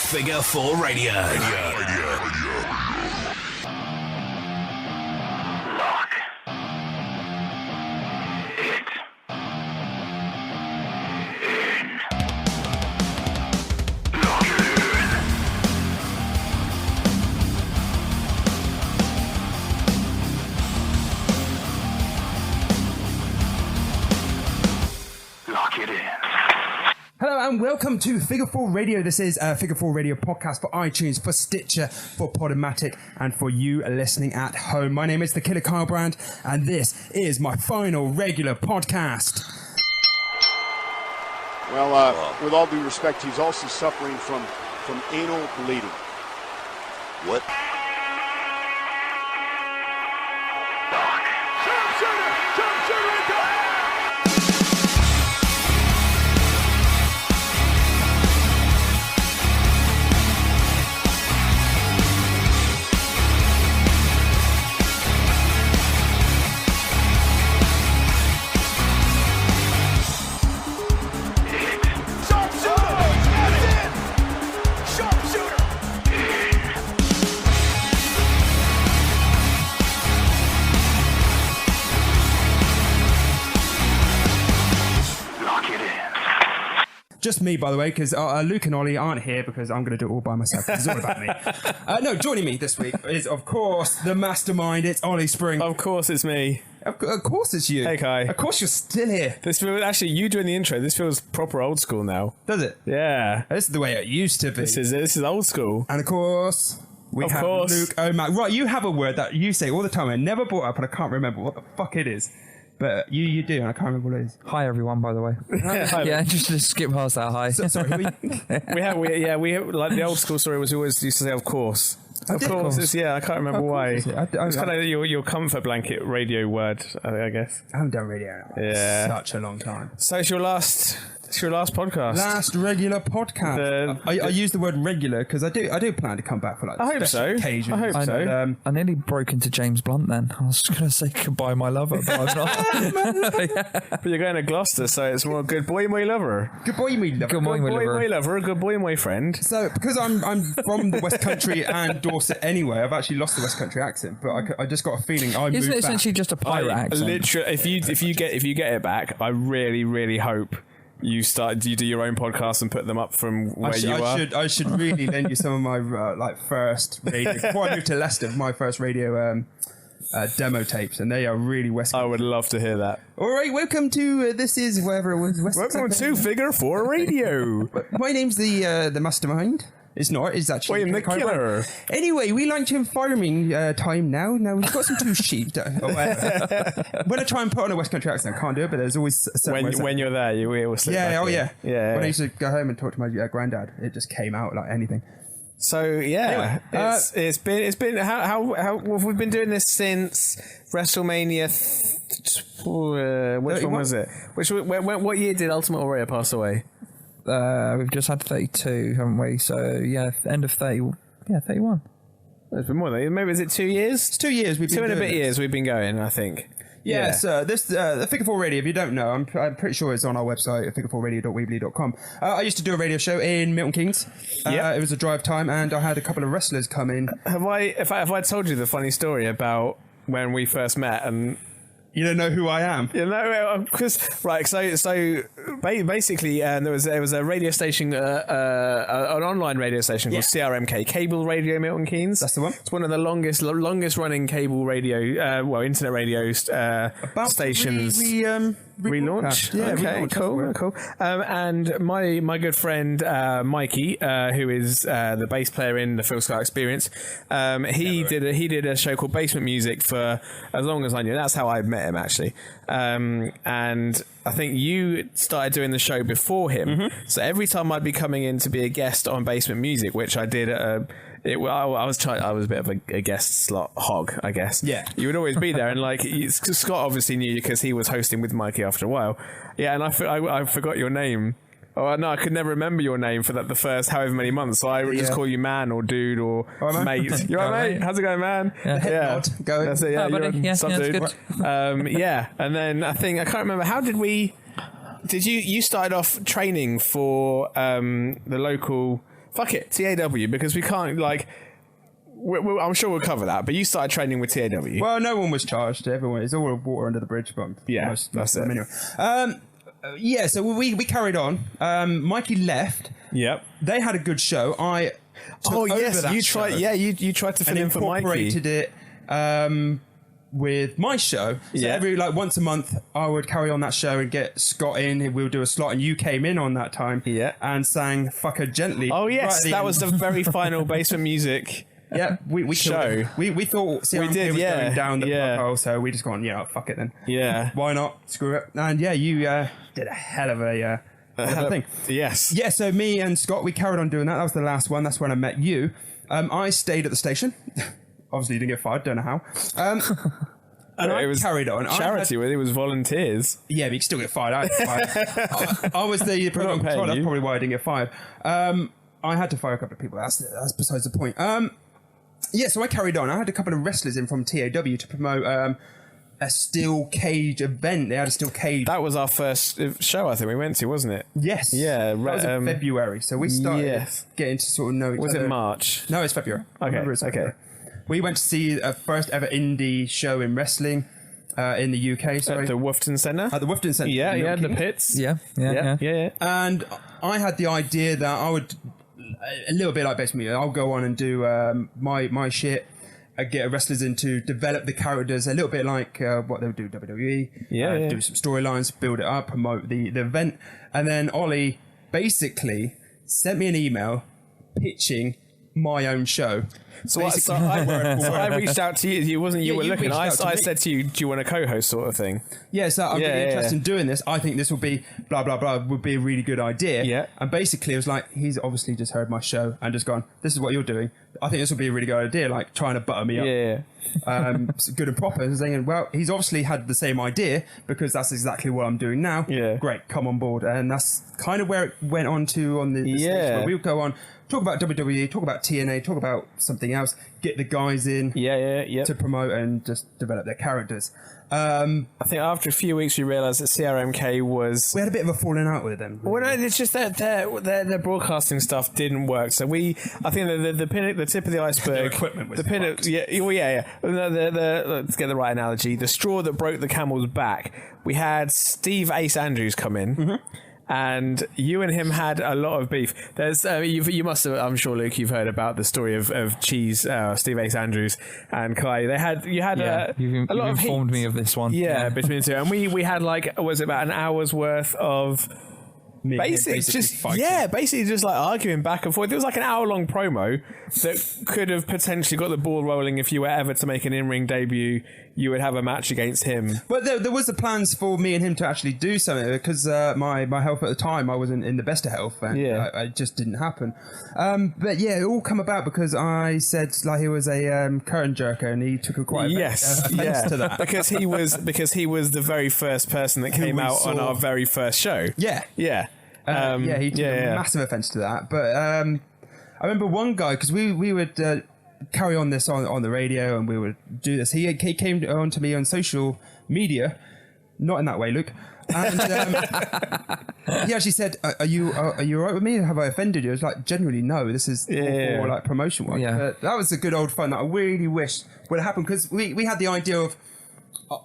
Figure 4 Radio. Lock it in. Lock it in. Lock it in. Hello and welcome to Figure 4 Radio. This is a Figure 4 Radio podcast for iTunes, for Stitcher, for Podomatic, and for you listening at home. My name is The Killer Kyle Brand, and this is my final regular podcast. Well, with all due respect, he's also suffering from anal bleeding. What? Just me, by the way, because Luke and Ollie aren't here because I'm going to do it all by myself. It's all about me. No, joining me this week is, of course, the mastermind. It's Ollie Spring. Of course it's me. Of course it's you. Hey, Kai. Of course you're still here. This feels, actually, you doing the intro, this feels proper old school now. Does it? Yeah. This is the way it used to be. This is old school. And of course, we have Luke O'Mac. Right, you have a word that you say all the time. I never brought up and I can't remember what the fuck it is. But you do, and I can't remember what it is. Hi everyone, by the way. Yeah, just to skip past that. Hi. Sorry, we like the old school story was always used to say, of course. Of course. I can't remember why. It's kind of your comfort blanket radio word, I guess. I haven't done radio in such a long time. So it's your last podcast. Last regular podcast. I use the word regular because I do plan to come back for like special occasions. I hope so. I nearly broke into James Blunt then. I was going to say goodbye, my lover, but I'm not. But you're going to Gloucester, so it's more good boy, my lover. Good boy, my lover. Good boy, my lover. Good boy, my friend. So because I'm from the West Country and Dorset anyway, I've actually lost the West Country accent, but I just got a feeling I moved back. Isn't it essentially just a pirate accent? Literally, if you get it back, I really, really hope you do your own podcast and put them up from where you are. I should really lend you some of my first radio before I moved to Leicester. My first radio demo tapes, and they are really West Country. I would love to hear that. All right, welcome to this is wherever it was. Welcome to Figure 4 Radio. My name's the mastermind. It's not. It's actually the killer. Anyway, we lunch and farming time now. Now we've got some two sheep. When I try and put on a West Country accent, I can't do it. But there's always when you're there, you will slip back in. Yeah. When I used to go home and talk to my granddad, it just came out like anything. So yeah, anyway, it's been how we've been doing this since WrestleMania. Which one was it? What year did Ultimate Warrior pass away? We've just had 32, haven't we? So yeah, end of 30. Yeah, 31. It's been more than maybe. Is it 2 years? It's 2 years. Two and a bit years we've been going, I think. Yes, this the Figure 4 Radio. If you don't know, I'm pretty sure it's on our website at figure4radio.weebly.com. I used to do a radio show in Milton Keynes. It was a drive time, and I had a couple of wrestlers come in. Have I told you the funny story about when we first met and? You don't know who I am. You know, because so basically, there was a radio station, an online radio station called CRMK, Cable Radio Milton Keynes. That's the one. It's one of the longest running cable radio, internet radio stations. Relaunch. Yeah, okay, cool. And my good friend Mikey, who is the bass player in the Phil Scott Experience, he did a show called Basement Music for as long as I knew. That's how I met him actually. And I think you started doing the show before him. Mm-hmm. So every time I'd be coming in to be a guest on Basement Music, which I did at I was a bit of a guest slot hog, I guess. Yeah. You would always be there, and Scott obviously knew you because he was hosting with Mikey after a while. Yeah, and I forgot your name. Oh no, I could never remember your name for the first however many months. So I would just call you man or dude or mate. You alright, mate? How's it going, man? Yeah. Going. That's it. Yeah, dude. Good. And then I can't remember. How did we? Did you started off training for the local fuck it, TAW, because we can't, like, I'm sure we'll cover that, but you started training with TAW. Well, no one was charged. Everyone, it's all water under the bridge, but Yeah, that's it. Anyway. Yeah, so we carried on. Mikey left. Yep. They had a good show. I took over that you show tried. Yeah, you tried to fill in for Mikey. Incorporated it with my show. So Yeah. every once a month, I would carry on that show and get Scott in. We'll do a slot, and you came in on that time. Yeah. And sang "Fuck Her Gently." Oh yes, right at the that end. was the very final basement music. Yeah, we show. killed it. We thought CRMK did, was yeah. going down the Yeah. plug hole, so we just gone, fuck it then. Yeah. Why not? Screw it. And yeah, you did a hell of a thing. Yes. Yeah, so me and Scott, we carried on doing that. That was the last one. That's when I met you. I stayed at the station. Obviously, you didn't get fired. Don't know how. And I carried on. Charity, it was volunteers. Yeah, but you can still get fired. I was the program controller. That's probably why I didn't get fired. I had to fire a couple of people. That's besides the point. Yeah, so I carried on. I had a couple of wrestlers in from TAW to promote a steel cage event. They had a steel cage. That was our first show, I think we went to, wasn't it? Yes. Yeah, That was in February. So we started getting to sort of know each Was other. it March? No, it's February. I remember it's February. We went to see a first ever indie show in wrestling in the UK. Sorry. At the Woughton Centre? At the Woughton Centre. Yeah, Milton the Keynes. pits. Yeah. And I had the idea that I would, a little bit like basically, I'll go on and do my shit, get wrestlers in to develop the characters, a little bit like what they would do WWE. Do some storylines, build it up, promote the event. And then Ollie basically sent me an email pitching my own show. So I reached out to you. You wasn't. You were looking. I said to you, "Do you want a co-host sort of thing?" Yeah, so I'm really interested in doing this. I think this will be blah blah blah. Would be a really good idea. Yeah. And basically, it was like he's obviously just heard my show and just gone, "This is what you're doing. I think this will be a really good idea." Like trying to butter me up. Yeah. Good and proper. And saying, well, he's obviously had the same idea because that's exactly what I'm doing now. Yeah. Great, come on board. And that's kind of where it went on to on the stage where we would go on. Talk about WWE, talk about TNA, talk about something else, get the guys in to promote and just develop their characters. I think after a few weeks we realised that CRMK was... We had a bit of a falling out with them. Well, no, it's just that their broadcasting stuff didn't work. So I think the tip of the iceberg... Their equipment was let's get the right analogy. The straw that broke the camel's back. We had Steve Ace Andrews come in. Mm-hmm. And you and him had a lot of beef. There's you must have, I'm sure, Luke, you've heard about the story of Cheese, Steve Ace Andrews and Kai. You've you've a lot of informed heat. me of this one. Yeah, between the two, and we had was it about an hour's worth of basically just like arguing back and forth. It was like an hour-long promo that could have potentially got the ball rolling. If you were ever to make an in-ring debut, you would have a match against him. But there was the plans for me and him to actually do something because my health at the time, I wasn't in the best of health, and it just didn't happen. But yeah, it all come about because I said like he was a curtain jerker, and he took quite offense to that because he was the very first person that came out on our very first show. He took a massive offence to that. But I remember one guy, because we would carry on this on the radio and we would do this. He came on to me on social media, not in that way, Luke. And he actually said, "Are you all right with me? Have I offended you?" I was like, "Generally, no. This is more like promotion work." Yeah. But that was a good old fun that I really wish would have happened, because we had the idea of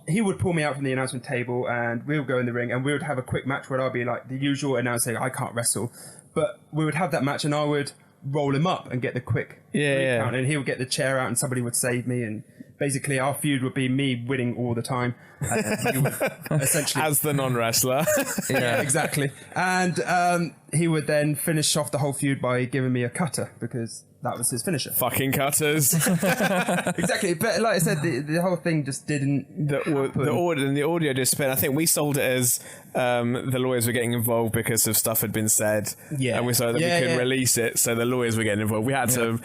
he would pull me out from the announcement table and we would go in the ring and we would have a quick match where I'd be like the usual announcer, I can't wrestle, but we would have that match and I would roll him up and get the quick count, and he would get the chair out and somebody would save me, and basically our feud would be me winning all the time, and he would essentially as the non-wrestler. Yeah, exactly. And he would then finish off the whole feud by giving me a cutter, because that was his finisher. Fucking cutters. Exactly. But like I said, the whole thing just didn't the audio discipline. I think we sold it as the lawyers were getting involved because of stuff had been said. Yeah. And we saw that we couldn't release it, so the lawyers were getting involved. We had to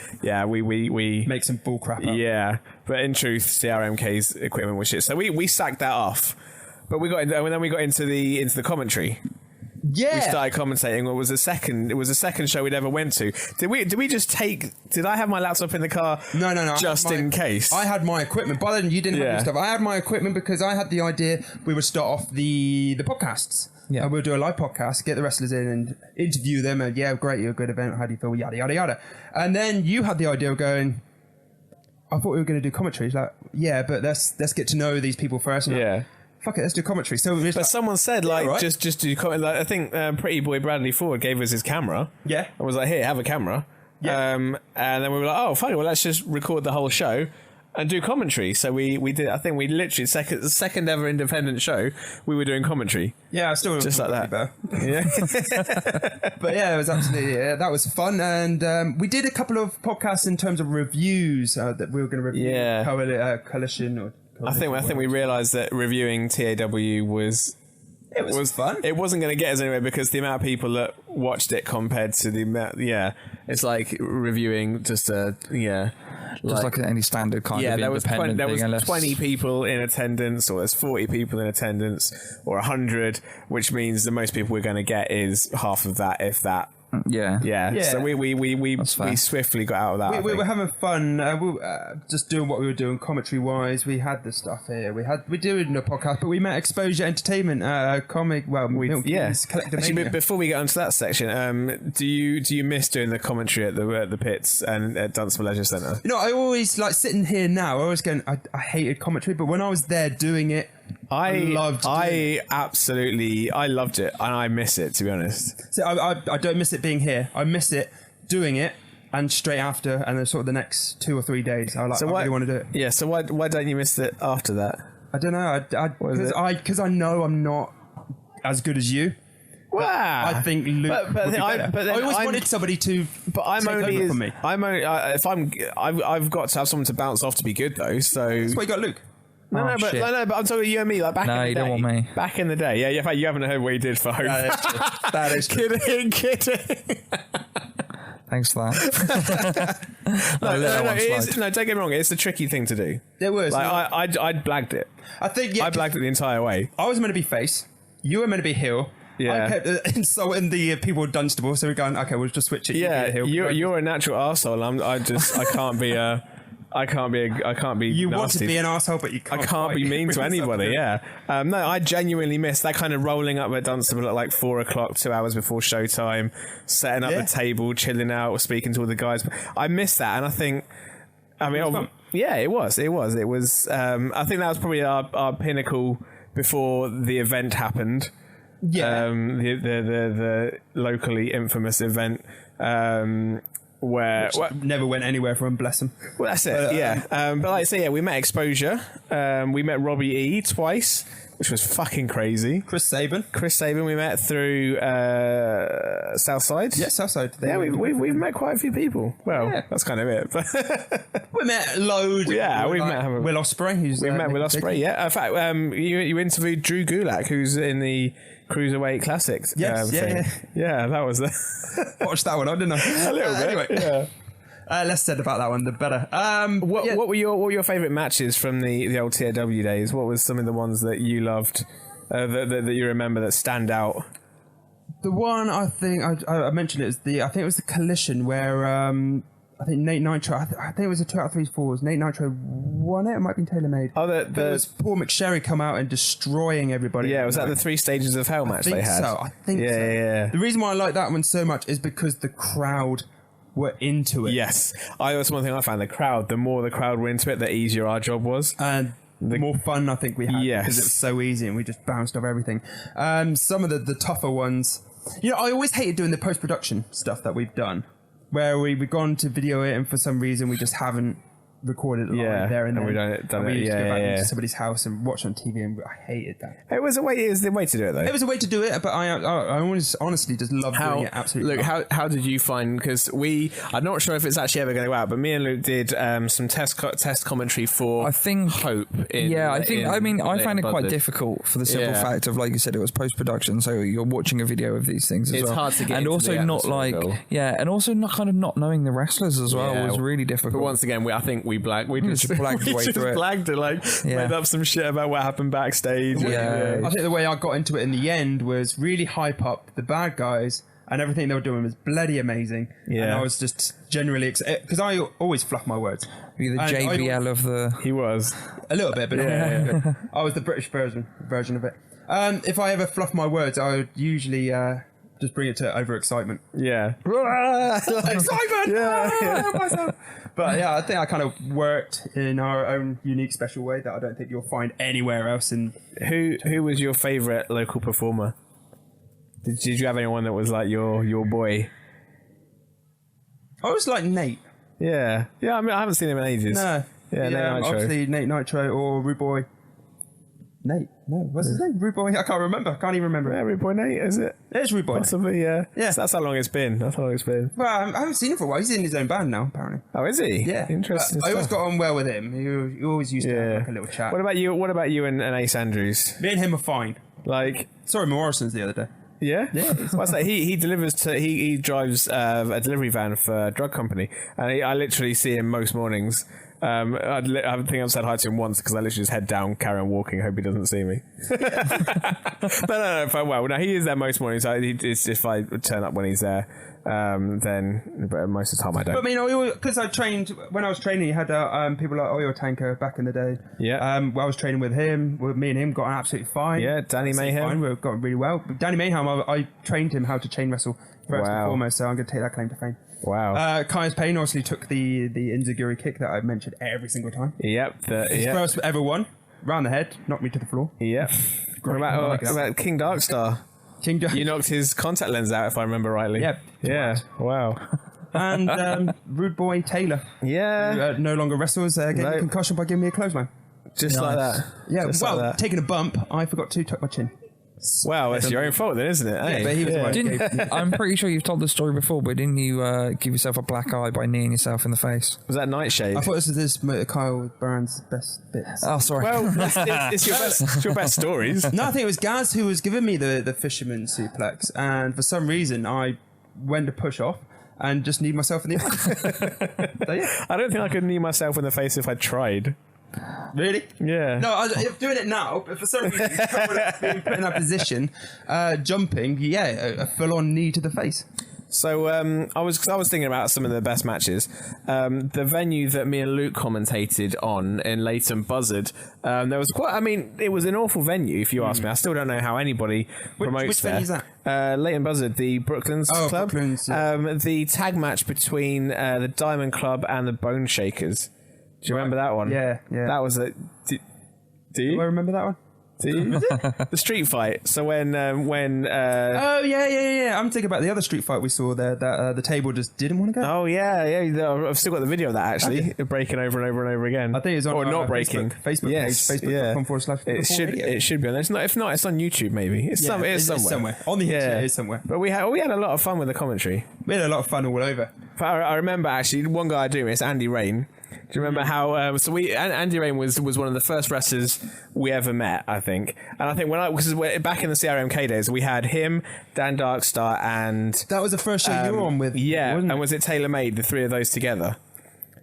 we make some bull crap up. Yeah. But in truth, CRMK's equipment was shit. So we sacked that off. But we got into the commentary. Yeah, we started commentating. It was the second show we'd ever went to. Did I have my laptop in the car? No. Just in case. I had my equipment. By then, you didn't have your stuff. I had my equipment because I had the idea we would start off the podcasts. Yeah. And we'll do a live podcast, get the wrestlers in and interview them. And yeah, great, you're a good event. How do you feel? Yada, yada, yada. And then you had the idea of going, I thought we were going to do commentary. It's like, yeah, but let's get to know these people first. And Yeah. like, fuck it, let's do commentary. So But like, someone said, like, right. just do comment. Like, I think Pretty Boy Bradley Ford gave us his camera. Yeah. And was like, here, have a camera. Yeah. And then we were like, oh, fine, well, let's just record the whole show and do commentary. So we did, I think we literally, the second ever independent show, we were doing commentary. yeah, I still Just like that. better. Yeah. But yeah, it was absolutely, that was fun. And we did a couple of podcasts in terms of reviews that we were going to review. Yeah. Coalition or... I think we realised that reviewing TAW was fun. It wasn't going to get us anywhere because the amount of people that watched it compared to the amount, it's like reviewing just like any standard kind of there was independent thing. 20 people in attendance, or there's 40 people in attendance, or 100, which means the most people we're going to get is half of that, if that. Yeah. So we fair. swiftly got out of that. We were having fun. We were, just doing what we were doing commentary wise. We had the stuff here. We're doing a podcast, but we met Exposure Entertainment, comic. Well, Milton Keynes, Collective Actually, Mania. before we get onto that section, do you miss doing the commentary at the pits and at Dunstable Leisure Centre? You know, I always like sitting here now. I always going. I hated commentary, but when I was there doing it, I loved it. I loved it, and I miss it, to be honest. So I don't miss it being here. I miss it doing it, and straight after, and then sort of the next 2 or 3 days, I really want to do it. Yeah. So why don't you miss it after that? I don't know. Because I know I'm not as good as you. Wow. I think Luke. I always wanted somebody to. But I'm take only. over from me. I've got to have someone to bounce off to be good though. So That's why you got Luke. No, shit. but I'm talking you and me, like back in the day. No, you don't want me. Back in the day, yeah. In fact, you haven't heard what you did for Hope. That is true. Kidding. Thanks for that. No, don't get me wrong. It's a tricky thing to do. There was. Like I blagged it. I think I blagged it the entire way. I was meant to be face. You were meant to be heel. Yeah. I kept insulting the people of Dunstable, so we're going, okay, we'll just switch it. Yeah, you be heel. you're a natural arsehole. I can't be. You want nasty. to be an arsehole, but you can't. I can't be mean to anybody. Yeah. No, I genuinely miss that kind of rolling up at Dunstable at like 4 o'clock, 2 hours before showtime, setting up the table, chilling out, speaking to all the guys. I miss that, and I think. I mean, yeah, it was. It was. I think that was probably our pinnacle before the event happened. Yeah. The locally infamous event. Where never went anywhere from, bless them. Well, that's it. Yeah. But like I say, we met Exposure. We met Robbie E twice, which was fucking crazy. Chris Sabin we met through Southside. Yeah, Southside. Yeah, we've met quite a few people. Well, that's kind of it. We met loads. Yeah, we've met Will Ospreay. We've met Will Ospreay. Yeah, in fact, you interviewed Drew Gulak, who's in the Cruiserweight Classic. Yes, yeah, that was the watched that one, didn't I? A little bit. Anyway, less said about that one, the better. What were your favourite matches from the old TAW days? What was some of the ones that you loved, that you remember that stand out? The one I think I mentioned it was the Collision where I think Nate Nitro. I think it was a 2 out of 3 falls. Nate Nitro won it. It might have been TaylorMade. Oh, it was Paul McSherry come out and destroying everybody. Yeah, was that the 3 stages of hell match they had? I think so. Yeah. The reason why I like that one so much is because the crowd were into it. Yes, that's one thing I found. The more the crowd were into it, the easier our job was, and the more fun I think we had because it was so easy and we just bounced off everything. Some of the tougher ones. You know, I always hated doing the post-production stuff that we've done, where we've gone to video it and for some reason we just haven't recorded it live there and then. We done and we it. used to go back into somebody's house and watch on TV, and I hated that. It was the way to do it, though. It was a way to do it, but I honestly just love doing it. Absolutely. Look, how did you find? Because I'm not sure if it's actually ever going to go out, but me and Luke did some test commentary for. I think Hope. I found it quite difficult for the simple fact of, like you said, it was post production, so you're watching a video of these things as well. It's hard to get, and into also the not like and also not kind of not knowing the wrestlers as well was really difficult. But once again, I think we blagged. We just blagged the way through it. Blagged it, made up some shit about what happened backstage. I think the way I got into it in the end was really hype up the bad guys, and everything they were doing was bloody amazing. Yeah. And I was just generally excited because I always fluff my words. You're the JBL of the. He was a little bit, but I was the British version of it. If I ever fluff my words, I would usually just bring it to overexcitement. Yeah. Excitement! Yeah. Myself. But yeah, I think I kind of worked in our own unique, special way that I don't think you'll find anywhere else. And Who was your favourite local performer? Did you have anyone that was like your boy? I was like Nate. Yeah. Yeah, I mean, I haven't seen him in ages. No. Yeah, Nate Nitro. Obviously Nate Nitro or Rude Boy. Nate. No, what's his name? Rude Boy. I can't remember. I can't even remember. Yeah, Rude Boy Nate, is it? It's Rude Boy. Possibly, yeah. Yeah. So that's how long it's been. Well, I haven't seen him for a while. He's in his own band now, apparently. Oh, is he? Yeah. Interesting. I always stuff. got on well with him. He always used to have like a little chat. What about you and Ace Andrews? Me and him are fine. Like, Sorry, Morrison's the other day. yeah? Yeah. What's that? He delivers to, he drives a delivery van for a drug company. And I literally see him most mornings. I think I've said hi to him once because I literally just head down, carry on walking, hope he doesn't see me. No, well, no, he is there most mornings. So if I turn up when he's there, then but most of the time I don't. But I mean, because I trained, when I was training, you had people like Oil Tanker back in the day. Yeah. I was training with him. Me and him got on absolutely fine. Yeah, Danny Absolutely Mayhem. Fine. We got really well. Danny Mayhem, I trained him how to chain wrestle first and Wow. foremost, so I'm going to take that claim to fame. Wow. Kai's Payne obviously took the Inzaguri kick that I've mentioned every single time. Yep. His first ever one, round the head, knocked me to the floor. Yep. What about King Darkstar? King You knocked his contact lens out, if I remember rightly. Yep. Yeah. Wow. And Rude Boy Taylor. Yeah. No longer wrestles, gave me a concussion by giving me a clothesline. Just like that. Yeah, Just well, like that. taking a bump, I forgot to tuck my chin. Wow, it's your own fault then, isn't it? Yeah, but he was the one who gave me. I'm pretty sure you've told the story before, but didn't you give yourself a black eye by kneeing yourself in the face? Was that Nightshade? I thought this was Kyle Brown's best bits. Oh, sorry. Well, it's your best stories. No, I think it was Gaz who was giving me the fisherman suplex, and for some reason I went to push off and just kneed myself in the eye. So, yeah. I don't think I could knee myself in the face if I tried. Really? Yeah. No, I'm doing it now, but for some reason, being put in that position, jumping, a full-on knee to the face. So I was thinking about some of the best matches. The venue that me and Luke commentated on in Leighton Buzzard, there was it was an awful venue if you ask me. I still don't know how anybody promotes which there. venue is that? Leighton Buzzard, the Brooklands Club. Brooklands, yeah. The tag match between the Diamond Club and the Bone Shakers. Do you remember that one? Yeah. That was a. Do you? Do I remember that one? Do you? The street fight. So when Oh yeah. I'm thinking about the other street fight we saw there. That the table just didn't want to go. oh yeah, I've still got the video of that actually, breaking over and over and over again. I think it's on or our not breaking. Facebook Yes, page, facebook.com/. It should be on there. If not, it's on YouTube maybe. It's somewhere. On the internet, Yeah. it's somewhere. But we had a lot of fun with the commentary. We had a lot of fun all over. But I remember actually one guy I do miss, Andy Rain. Do you remember how? Andy Rain was one of the first wrestlers we ever met, I think. And I think because back in the CRMK days, we had him, Dan Darkstar, and That was the first show you were on with. wasn't it? and was it Tailor Made? The three of those together.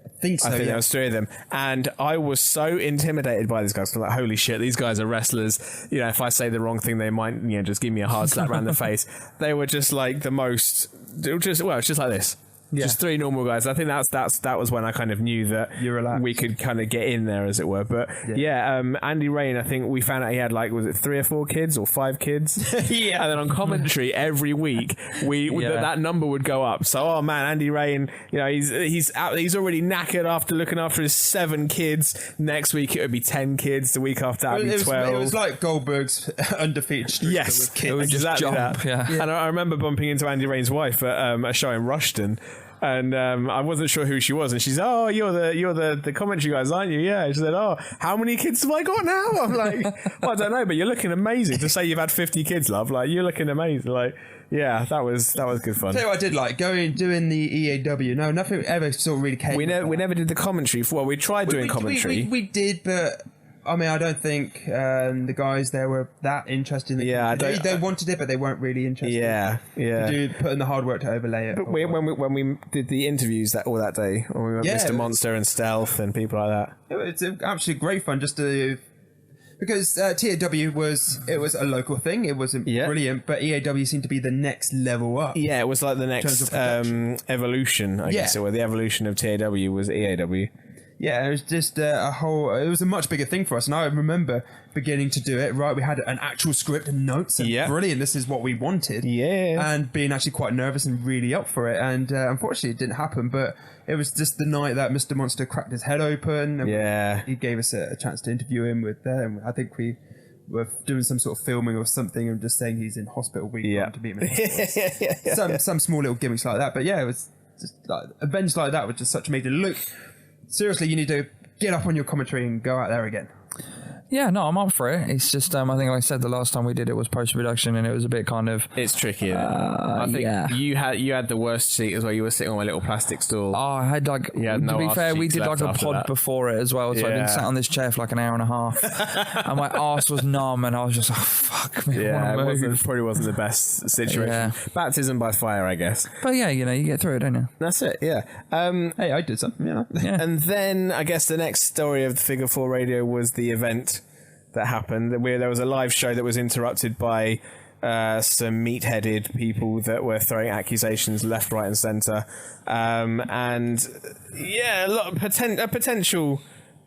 I think so. I think yeah. there was three of them, and I was so intimidated by these guys. I'm like, holy shit, these guys are wrestlers. You know, if I say the wrong thing, they might, just give me a hard slap around the face. They were just like the most. It's just like this. Yeah. Just three normal guys. I think that was when I kind of knew that You're relaxed. we could kind of get in there, as it were. But Andy Rain, I think we found out he had was it 3 or 4 kids or 5 kids? Yeah. And then on commentary every week, that number would go up. So, oh man, Andy Rain, he's already knackered after looking after his 7 kids. Next week it would be 10 kids. The week after that, it would be 12. It was like Goldberg's undefeated streak. Yes, with kids. it was exactly jump, that. yeah. And I remember bumping into Andy Rain's wife at a show in Rushden. And I wasn't sure who she was, and she's, oh, you're the commentary guys, aren't you? Yeah. She said, oh, how many kids have I got now? I'm like, well, I don't know, but you're looking amazing. To say you've had 50 kids, love, you're looking amazing. Yeah, that was good fun. Tell you what I did like doing the EAW. No, nothing ever sort of really came. We never did the commentary. Well, we tried doing commentary. We did, but I mean, I don't think the guys there were that interested in it. They wanted it, but they weren't really interested. Yeah. To put in the hard work to overlay it. But when we did the interviews that day, when we went Mr. Monster and Stealth and people like that. It's absolutely great fun just to. Because TAW was a local thing. It wasn't brilliant, but EAW seemed to be the next level up. Yeah, it was like the next evolution, I guess. Or the evolution of TAW was EAW. Yeah, it was just it was a much bigger thing for us. And I remember beginning to do it, right? We had an actual script and notes and brilliant, this is what we wanted. Yeah. And being actually quite nervous and really up for it. And unfortunately it didn't happen, but it was just the night that Mr. Monster cracked his head open. And he gave us a chance to interview him with them. I think we were doing some sort of filming or something and just saying he's in hospital. We wanted to meet him in hospital. Some small little gimmicks like that. But yeah, it was just like events like that were just such amazing. Look, seriously, you need to get up on your commentary and go out there again. Yeah, no, I'm up for it. It's just, I think, like I said, the last time we did it was post-production, and it was a bit kind of... It's tricky. I think you had the worst seat as well. You were sitting on a little plastic stool. Oh, I had like... to be fair, we did like a pod before it as well, so I've been sat on this chair for like an hour and a half, and my arse was numb, and I was just like, fuck me, it probably wasn't the best situation. Yeah. Baptism by fire, I guess. But yeah, you know, you get through it, don't you? That's it, yeah. Hey, I did something, you know. Yeah. And then, I guess the next story of the Figure 4 Radio was the event that happened. There was a live show that was interrupted by some meat-headed people that were throwing accusations left, right, and centre, and a lot of potential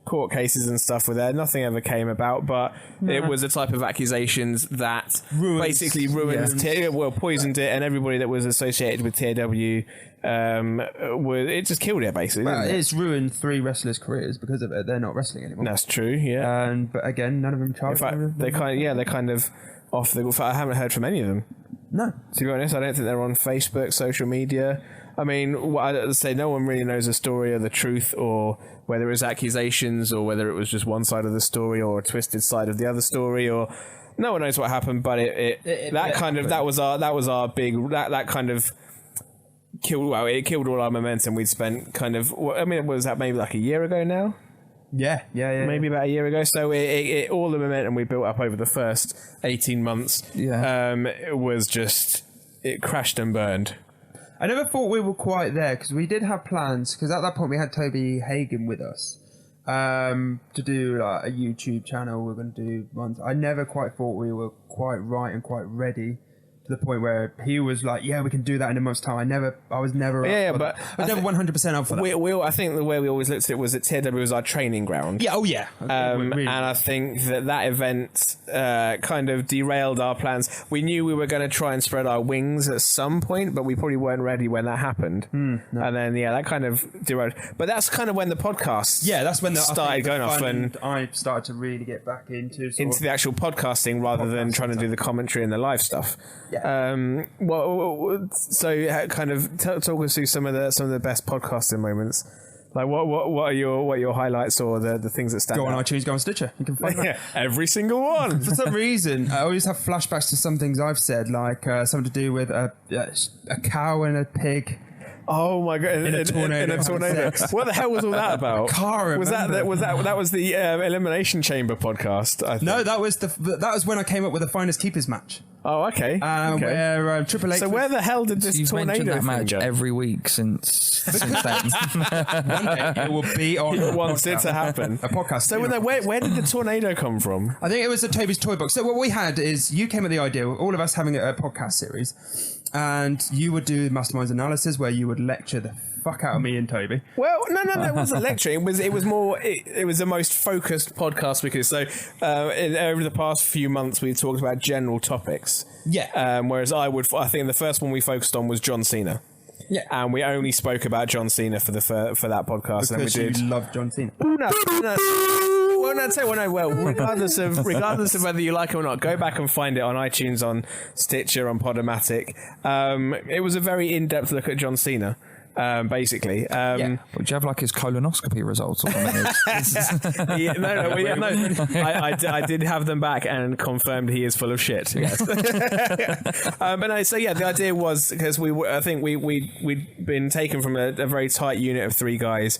court cases and stuff were there. Nothing ever came about, but it was a type of accusations that basically poisoned it, and everybody that was associated with TAW. It just killed it basically. Well, it's ruined 3 wrestlers' careers because of it. They're not wrestling anymore. That's true. Yeah. But again, none of them charged. In fact, they're kind of off the. I haven't heard from any of them. No. To be honest, I don't think they're on Facebook, social media. I mean, I'd say no one really knows the story or the truth, or whether it was accusations, or whether it was just one side of the story, or a twisted side of the other story, or no one knows what happened. But that was our big that kind of. It killed all our momentum. We'd spent kind of, I mean, was that maybe like a year ago now? Yeah. Maybe about a year ago. So it all the momentum we built up over the first 18 months it was just, it crashed and burned. I never thought we were quite there, because we did have plans, because at that point we had Toby Hagen with us to do like a YouTube channel. We're going to do ones. I never quite thought we were quite right and quite ready. The point where he was like, "Yeah, we can do that in a month's time." I was never 100% up for that. I think the way we always looked at it was that TAW was our training ground. Yeah, really. And I think that event kind of derailed our plans. We knew we were going to try and spread our wings at some point, but we probably weren't ready when that happened. No. And then that kind of derailed. But that's kind of when the podcast that's when started going off, and I started to really get back into the actual podcasting rather than trying to do the commentary and the live stuff. Yeah. So kind of talk us through some of the best podcasting moments. Like what are your highlights, or the things that stand out? Go on iTunes, go on Stitcher. You can find that. Every single one. For some reason, I always have flashbacks to some things I've said, like something to do with a cow and a pig. Oh my god! In a tornado. What the hell was all that about? Was the Elimination Chamber podcast? I think. No, that was when I came up with the Finest Keepers match. Oh, okay. Where Triple H. So where the hell did this tornado mentioned that match go? every week since then? One day it will be on. Wants it to happen. A podcast. So where did the tornado come from? I think it was at Toby's Toy Box. So what we had is you came with the idea, all of us having a podcast series, and you would do Masterminds analysis where you would lecture the fuck out of me and Toby. Well, no, it wasn't lecturing. It was more. It was the most focused podcast because over the past few months we've talked about general topics. Yeah. Whereas I think the first one we focused on was John Cena. Yeah. And we only spoke about John Cena for that podcast. Because and we did. You love John Cena. No. Well, regardless of whether you like it or not, go back and find it on iTunes, on Stitcher, on Podomatic. It was a very in-depth look at John Cena. Basically, Would you have like his colonoscopy results or something? I did have them back and confirmed he is full of shit. Yes. But no, so the idea was because we'd been taken from a very tight unit of 3 guys.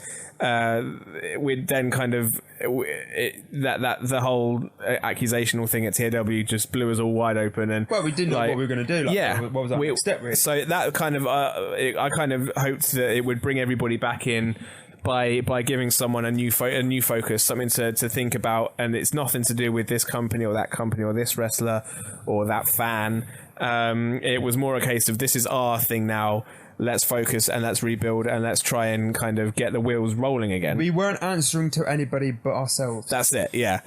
We'd then kind of the whole accusational thing at TAW just blew us all wide open, and we didn't know what we were going to do. What was our next step? Really? So that kind of I kind of hoped that it would bring everybody back in by giving someone a new focus, something to think about, and it's nothing to do with this company or that company or this wrestler or that fan. It was more a case of this is our thing now. let's focus and let's rebuild and let's try and kind of get the wheels rolling again. We weren't answering to anybody but ourselves. That's it, yeah.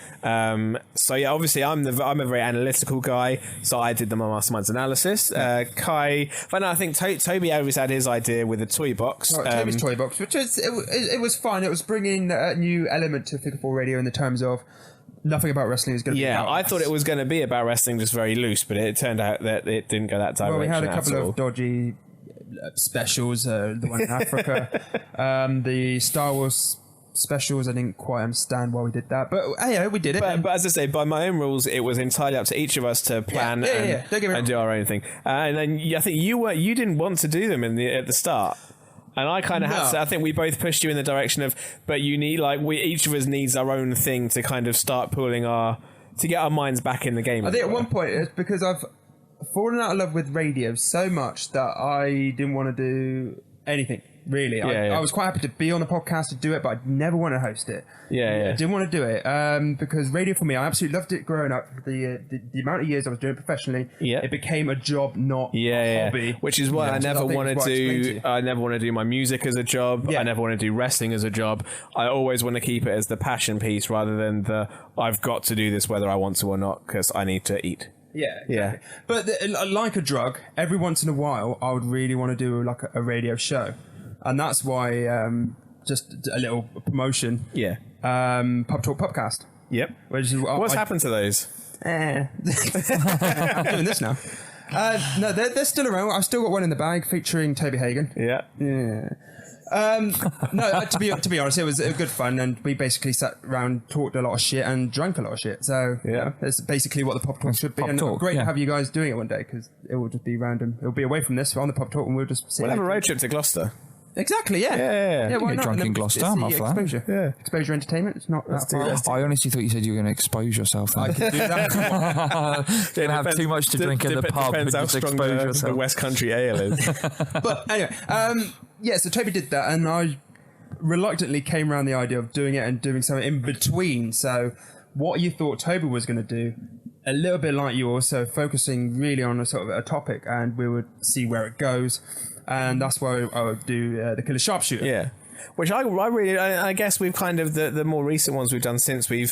So yeah, obviously I'm a very analytical guy, so I did the masterminds analysis. Kai, but no, I think Toby always had his idea with the toy box. Toby's toy box, which is it was fun. It was bringing a new element to Figure 4 Radio in the terms of nothing about wrestling is going to be about I thought it was going to be about wrestling, just very loose, but it turned out that it didn't go that direction. Well, we had a couple of dodgy specials, the one in Africa, the Star Wars specials. I didn't quite understand why we did that, but hey, we did it. But as I say, by my own rules, it was entirely up to each of us to plan and do our own thing. And then I think you didn't want to do them at the start. And I kind of had to, I think we both pushed you in the direction of, but you need, each of us needs our own thing to kind of start pulling to get our minds back in the game. I think at one point it's because I've fallen out of love with radio so much that I didn't want to do anything. Really, I was quite happy to be on the podcast to do it, but I never want to host it. I didn't want to do it because radio for me, I absolutely loved it growing up. The amount of years I was doing it professionally, it became a job, not a hobby. Which is why I never want to do. I never want to do my music as a job. I never want to do wrestling as a job. I always want to keep it as the passion piece rather than the I've got to do this whether I want to or not because I need to eat. Yeah. But like a drug, every once in a while, I would really want to do like a radio show. And that's why, just a little promotion. Pub Talk Pubcast. Yep. What's happened to those? I'm doing this now. No, they're still around. I've still got one in the bag featuring Toby Hagen. Yeah. No, to be honest, it was good fun, and we basically sat around, talked a lot of shit, and drank a lot of shit. So that's basically what the Pub Talk should be. And great to have you guys doing it one day because it will just be random. It'll be away from this on the Pub Talk, and we'll just have a road trip to Gloucester. Exactly, yeah. Why not? Drunk in Gloucester, I'm off that. Exposure. Exposure entertainment. It's not that far. I honestly thought you said you were going to expose yourself. I could do that. Didn't have too much to drink in the pub. Depends how strong the West Country ale is. But anyway, so Toby did that, and I reluctantly came around the idea of doing it and doing something in between. So what you thought Toby was going to do, a little bit like you, also focusing really on a sort of a topic, and we would see where it goes. And that's why I would do the Killer Sharpshooter. Yeah. Which I guess we've kind of, the more recent ones we've done since we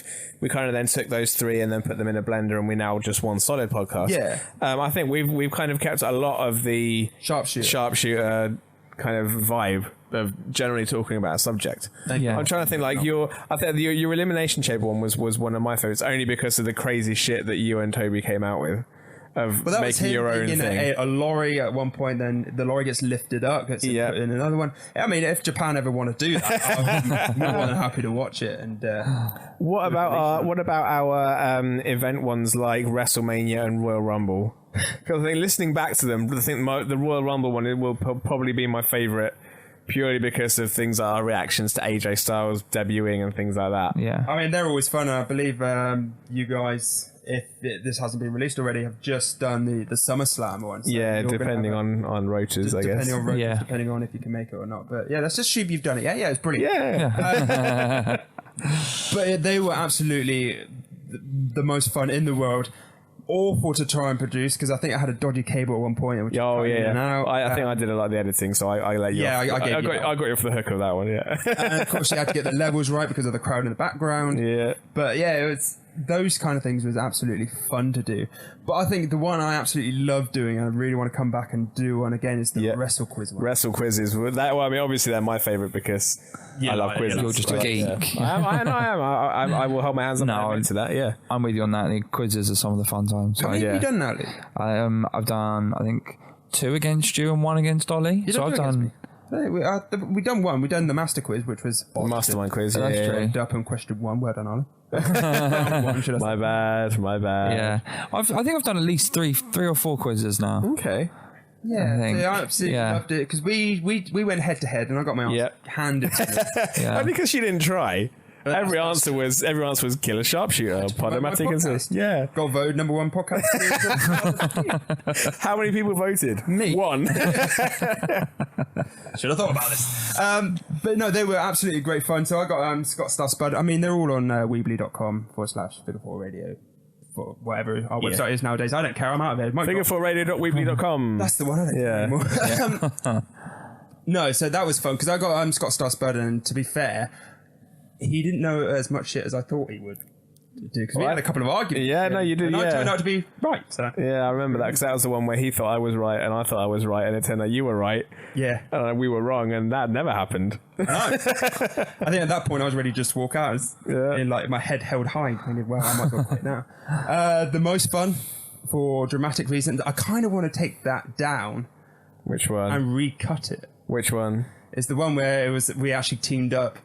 kind of then took those three and then put them in a blender and we now just one solid podcast. Yeah. I think we've kind of kept a lot of the sharpshooter kind of vibe of generally talking about a subject. I'm trying to think I think your Elimination Chamber one was one of my favorites only because of the crazy shit that you and Toby came out with. Of making your own thing. A lorry at one point, then the lorry gets lifted up, gets put in another one. I mean, if Japan ever want to do that, I'm more than happy to watch it. And what about our event ones like WrestleMania and Royal Rumble? Because I think listening back to them, I think the Royal Rumble one will probably be my favourite. Purely because of things like our reactions to AJ Styles debuting and things like that. Yeah. I mean, they're always fun. I believe you guys, if this hasn't been released already, have just done the SummerSlam one. So depending on rotas, I guess. Depending on rotas, depending on if you can make it or not. But yeah, let's just assume you've done it. Yeah, it's brilliant. Yeah. But they were absolutely the most fun in the world. Awful to try and produce because I think I had a dodgy cable at one point. Which I think I did a lot of the editing, so I let you. Yeah, I got you off the hook of that one. Yeah, and of course you had to get the levels right because of the crowd in the background. Yeah, but yeah, it was those kind of things was absolutely fun to do. But I think the one I absolutely love doing, and I really want to come back and do one again, is the Wrestle Quiz one. Wrestle Quizzes. I mean, obviously they're my favourite because I love quizzes. You're just a geek. I am. I will hold my hands up into that. Yeah, I'm with you on that. The quizzes are some of the fun times. How many have you done now, Lee? I've done, I think, 2 against you and 1 against Ollie. So I've done. We've done one. We've done the Master Quiz, which was the Mastermind Quiz. That's true. Up and question 1. Well done, Ollie. My bad. Yeah, I think I've done at least 3 or 4 quizzes now. Okay. Yeah, I absolutely loved it because we went head to head and I got my arms handed to me. Only because she didn't try. Every answer was Killer Sharpshooter, Podomatic and yeah. Got voted #1 podcast. How many people voted? Me. 1. Should have thought about this. But no, they were absolutely great fun. So I got Scott Stuffs, but I mean they're all on weebly.com/Figure4Radio. For whatever our website is nowadays. I don't care. I'm out of it. Figure4radio.weebly.com. That's the one. I don't care anymore. No, so that was fun because I got Scott Star-Spurden, and to be fair, he didn't know as much shit as I thought he would do because we had a couple of arguments. Yeah, no, you did. And yeah, I turned out to be right. So. Yeah, I remember that because that was the one where he thought I was right and I thought I was right, and it turned out you were right. Yeah, and we were wrong, and that never happened. No. I think at that point I was ready to just walk out, in like my head held high, thinking, well, I might as well quit now. The most fun, for dramatic reasons, I kind of want to take that down. Which one? And recut it. Which one? It's the one where we actually teamed up.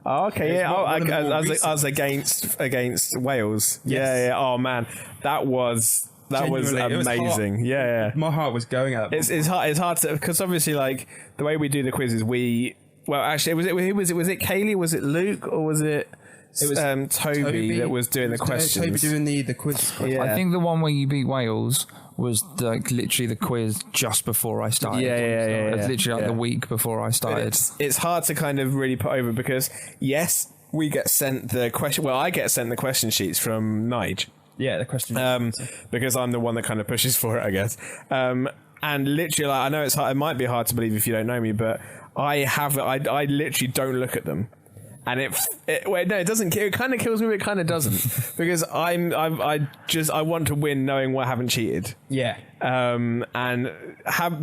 Oh, okay, yeah. I was against Wales. Yes. Yeah. Oh man, that was amazing. Yeah. My heart was going out. It's hard to, because obviously, like, the way we do the quizzes, actually, was it Kaylee? Was it Luke? Or was it? It was Toby that was doing the questions. Toby doing the quiz. Yeah. I think the one where you beat Wales was literally the quiz just before I started. Yeah. It was literally the week before I started. It's hard to kind of really put over because, yes, we get sent the question. Well, I get sent the question sheets from Nige. Yeah, the question. Because I'm the one that kind of pushes for it, I guess. And literally, like, I know it's hard, it might be hard to believe if you don't know me, but I literally don't look at them. And it doesn't. It kind of kills me, but it kind of doesn't, because I want to win, knowing I haven't cheated. Yeah. And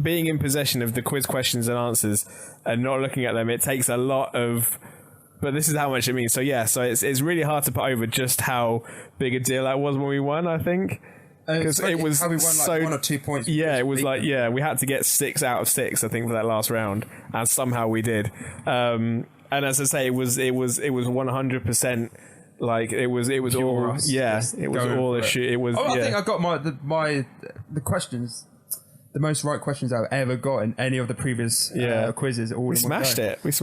being in possession of the quiz questions and answers and not looking at them, it takes a lot of. But this is how much it means. So yeah, so it's really hard to put over just how big a deal that was when we won. I think. Because it was how we won, like, 1 or 2 points. Yeah, it was like we had to get 6 out of 6, I think, for that last round, and somehow we did. And as I say, it was 100%. Like it was all us. It was all a shoot. It was. I think I got the questions. The most right questions I've ever got in any of the previous quizzes. We smashed it. It was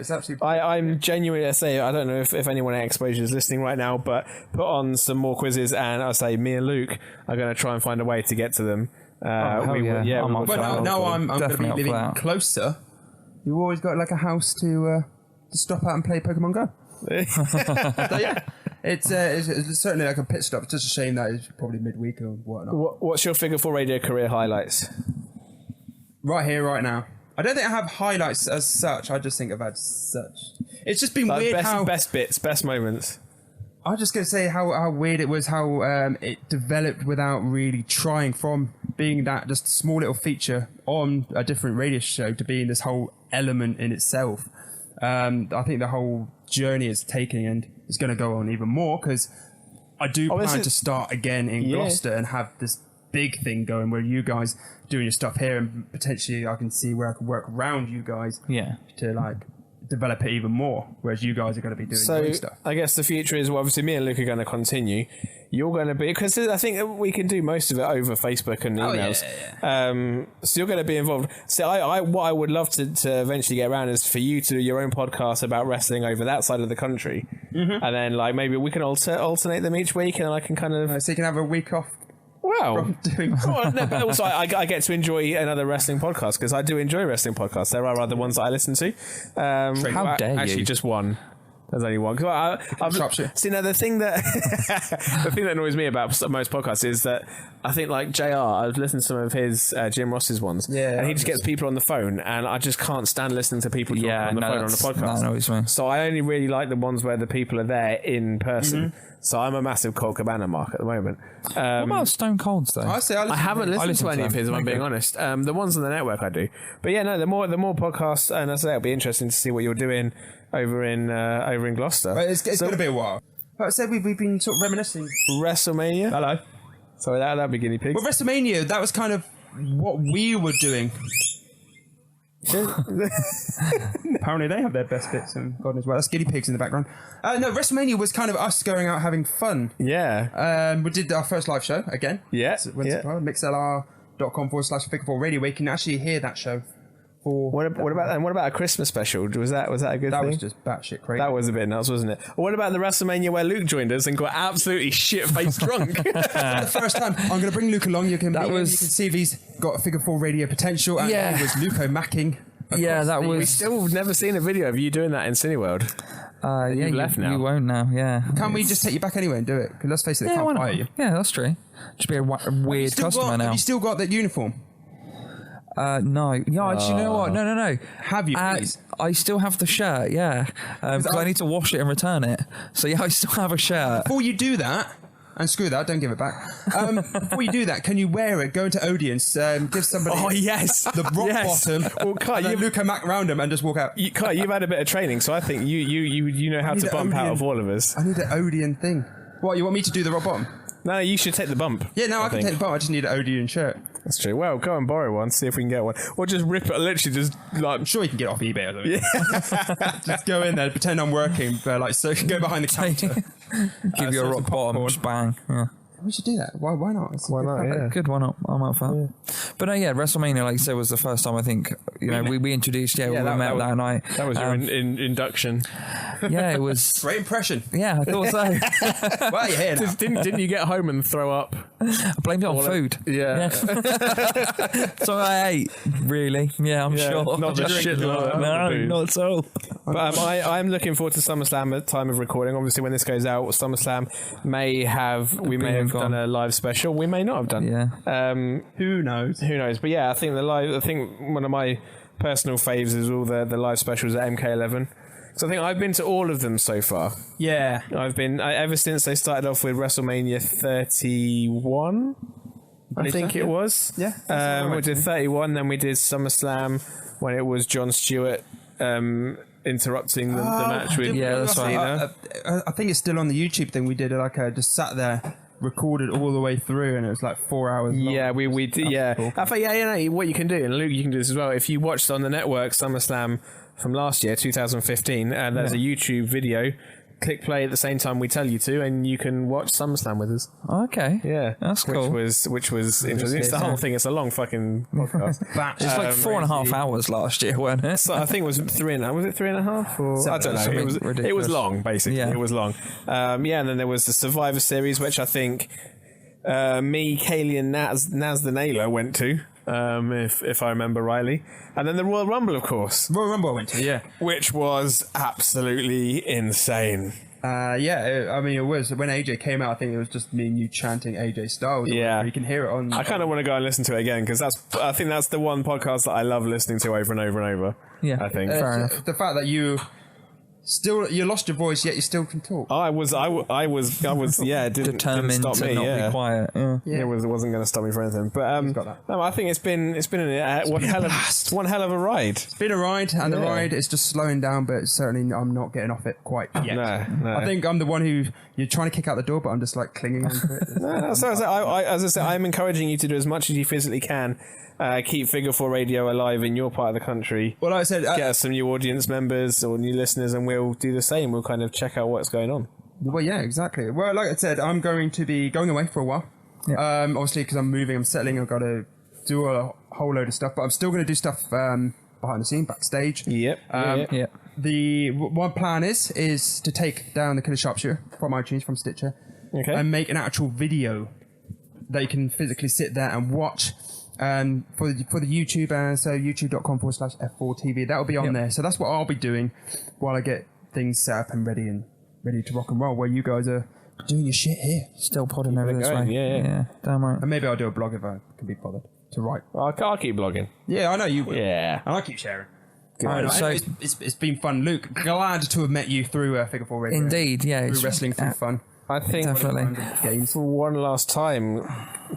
absolutely. I'm genuinely, I say, I don't know if anyone at Exposure is listening right now, but put on some more quizzes, and I say me and Luke are going to try and find a way to get to them. But now I'm going to be living closer. You've always got like a house to stop out and play Pokemon Go. So yeah. It's certainly like a pit stop. It's just a shame that it's probably midweek or whatnot. What's your Figure 4 Radio career highlights? Right here, right now. I don't think I have highlights as such. I just think I've had such. It's just been weird best bits, best moments. I was just going to say how weird it was, how it developed without really trying, from being that just small little feature on a different radio show to being this whole element in itself. I think the whole journey is taking and is going to go on even more, because I do plan to start again in Gloucester and have this big thing going where you guys doing your stuff here, and potentially I can see where I can work around you guys to like develop it even more, whereas you guys are going to be doing your stuff. I guess the future is, well, obviously me and Luke are going to continue. You're going to be, because I think we can do most of it over Facebook and emails. So you're going to be involved. So what I would love to eventually get around is for you to do your own podcast about wrestling over that side of the country. Mm-hmm. And then like maybe we can alternate them each week, and I can kind of... so you can have a week off. Wow. But also I get to enjoy another wrestling podcast, because I do enjoy wrestling podcasts. There are other ones that I listen to. How dare you? Actually, just one. There's only one. See, now the thing that annoys me about most podcasts is that I think, like JR, I've listened to some of his Jim Ross's ones, and he just gets people on the phone, and I just can't stand listening to people talking on the phone on the podcast. That annoys me. So I only really like the ones where the people are there in person. Mm-hmm. So I'm a massive Colt Cabana mark at the moment. What about Stone Colds though? I haven't listened to any of his, if I'm being honest. The ones on the network I do. But yeah, no, the more podcasts, and I say it'll be interesting to see what you're doing over in Gloucester. But it's going to be a while. Like I said, we've been sort of reminiscing. WrestleMania. Hello. So that'd be guinea pigs. Well, WrestleMania, that was kind of what we were doing. Apparently they have their best bits, and God knows well. That's guinea pigs in the background. No, WrestleMania was kind of us going out having fun. Yeah. We did our first live show again. Yeah. mixlr.com/Figure4 Radio, where you can actually hear that show. What about a Christmas special? Was that a good thing? That was just batshit crazy. That was a bit nuts, wasn't it? What about the WrestleMania where Luke joined us and got absolutely shit-faced drunk? For the first time, I'm going to bring Luke along. You can see if he's got a Figure 4 Radio potential. And it was Luco Macking. We've still never seen a video of you doing that in Cineworld. You left now. You won't now, Can't we just take you back anyway and do it? Because let's face it, they can't fire you. Yeah, that's true. Just be a weird customer now. Have you still got that uniform? No. Yeah, actually, you know what? No. Have you, please? I still have the shirt, yeah. Because I need to wash it and return it. So, yeah, I still have a shirt. Before you do that, and screw that, don't give it back. Before you do that, can you wear it, go into audience, give somebody the rock bottom, well, Kai, and then Luca Mac around him and just walk out? Kai, you've had a bit of training, so I think you know how to bump out of all of us. I need an Odeon thing. What, you want me to do the rock bottom? No, you should take the bump. Yeah, no, I can take the bump. I just need an Odeon shirt. That's true. Well, go and borrow one, see if we can get one. Or just rip it, literally just like... I'm sure you can get it off eBay or something. Yeah. Just go in there, pretend I'm working, but like, so you can go behind the counter. Give you a rock bottom, just bang. Yeah. We should do that. Why not? Why not? Yeah. Good, why not? I'm up for that. Yeah. But WrestleMania, like you said, was the first time I think, we introduced, we met that night. That was your induction. Yeah, it was... Great impression. Yeah, I thought so. Well, you're here now. Didn't you get home and throw up? I blamed it on food. Yeah. So I ate, really. Yeah, I'm sure. Not the shit. No, not at all. But I'm looking forward to SummerSlam at the time of recording. Obviously, when this goes out, SummerSlam may have done a live special. We may not have done. Yeah. Who knows? But yeah, I think one of my personal faves is all the live specials at MK11. So I think I've been to all of them so far. Yeah. I've been ever since they started off with WrestleMania 31. I think it was. Yeah. We did 31, then we did SummerSlam when it was Jon Stewart interrupting the match with that's Cena. I think it's still on the YouTube thing. We did just sat there, recorded all the way through, and it was like 4 hours long. Yeah, we did. Yeah, cool. I thought, what you can do, and Luke, you can do this as well. If you watched on the network SummerSlam from last year, 2015, and there's a YouTube video. Click play at the same time we tell you to, and you can watch SummerSlam with us. Okay, yeah, that's cool. Which was interesting. It's the whole thing. It's a long fucking podcast. It's like 4.5 hours last year, wasn't it? So I think it was 3.5. Was it 3.5? Or I don't know. It was long, basically. Yeah. It was long. And then there was the Survivor Series, which I think me, Kaylee, and Naz the Nailer went to. If I remember rightly. And then the Royal Rumble, of course. Royal Rumble I went to, yeah. Which was absolutely insane. I mean, it was. When AJ came out, I think it was just me and you chanting AJ Styles. Yeah. You can hear it on... I kind of want to go and listen to it again, because I think that's the one podcast that I love listening to over and over and over. Yeah. I think. Fair enough. The fact that you lost your voice, yet you still can talk. I was, yeah, determined stop to me, not be quiet. Yeah. It wasn't going to stop me for anything. But no, I think it's been one hell of a ride. It's been a ride, and the ride is just slowing down. But certainly, I'm not getting off it quite yet. No. I think I'm the one who you're trying to kick out the door, but I'm just like clinging onto it. As I said, I'm encouraging you to do as much as you physically can. Keep Figure 4 Radio alive in your part of the country. Well, like I said, get us some new audience members or new listeners, and we'll do the same. We'll kind of check out what's going on. Well, yeah, exactly. Well, like I said, I'm going to be going away for a while. Yeah. Obviously, because I'm moving, I'm settling. I've got to do a whole load of stuff, but I'm still going to do stuff behind the scene, backstage. Yep. The one plan is to take down the Killer Sharpshooter from iTunes, from Stitcher, and make an actual video that you can physically sit there and watch. For the YouTube, so youtube.com/F4TV, that'll be on there. So that's what I'll be doing while I get things set up and ready to rock and roll, where you guys are doing your shit here. Still podding over this way. Yeah. Damn right. And maybe I'll do a blog if I can be bothered to write. I'll keep blogging. Yeah, I know you will. Yeah. And I'll keep sharing. Right, so it's been fun, Luke. Glad to have met you through Figure 4 Radio. Indeed, yeah. Through wrestling for fun. I think definitely. For one last time,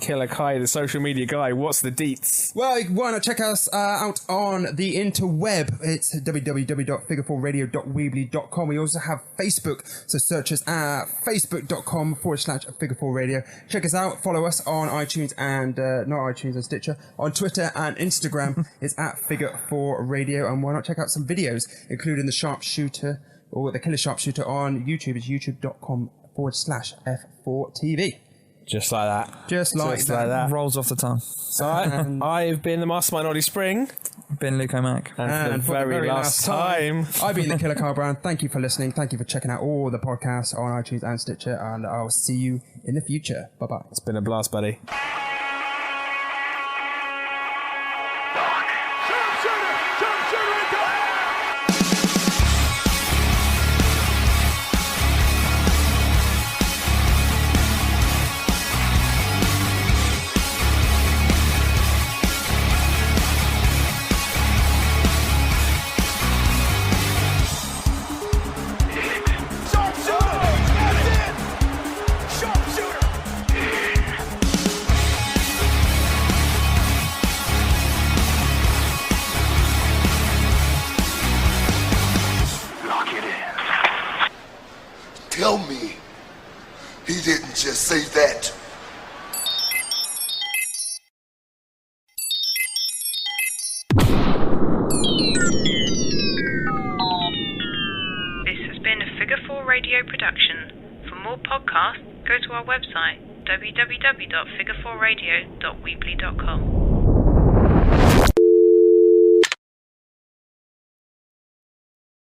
Killer Kai, the social media guy, what's the deets? Well, why not check us out on the interweb? It's www.figure4radio.weebly.com. We also have Facebook, so search us at facebook.com/Figure4Radio. Check us out, follow us on iTunes and not iTunes and Stitcher, on Twitter and Instagram. It's at Figure4 Radio, and why not check out some videos, including the Sharpshooter or the Killer Sharpshooter on YouTube. It's youtube.com/F4TV. Just like that. Just like that. Rolls off the tongue. So I've been the Mastermind Ollie Spring. Been Luke O'Mac. And for the very last time, I've been the Killer Carl Brown. Thank you for listening. Thank you for checking out all the podcasts on iTunes and Stitcher, and I'll see you in the future. Bye-bye. It's been a blast, buddy. tell me he didn't just say that. This has been a Figure 4 Radio production. For more podcasts, go to our website www.figure4radio.weebly.com.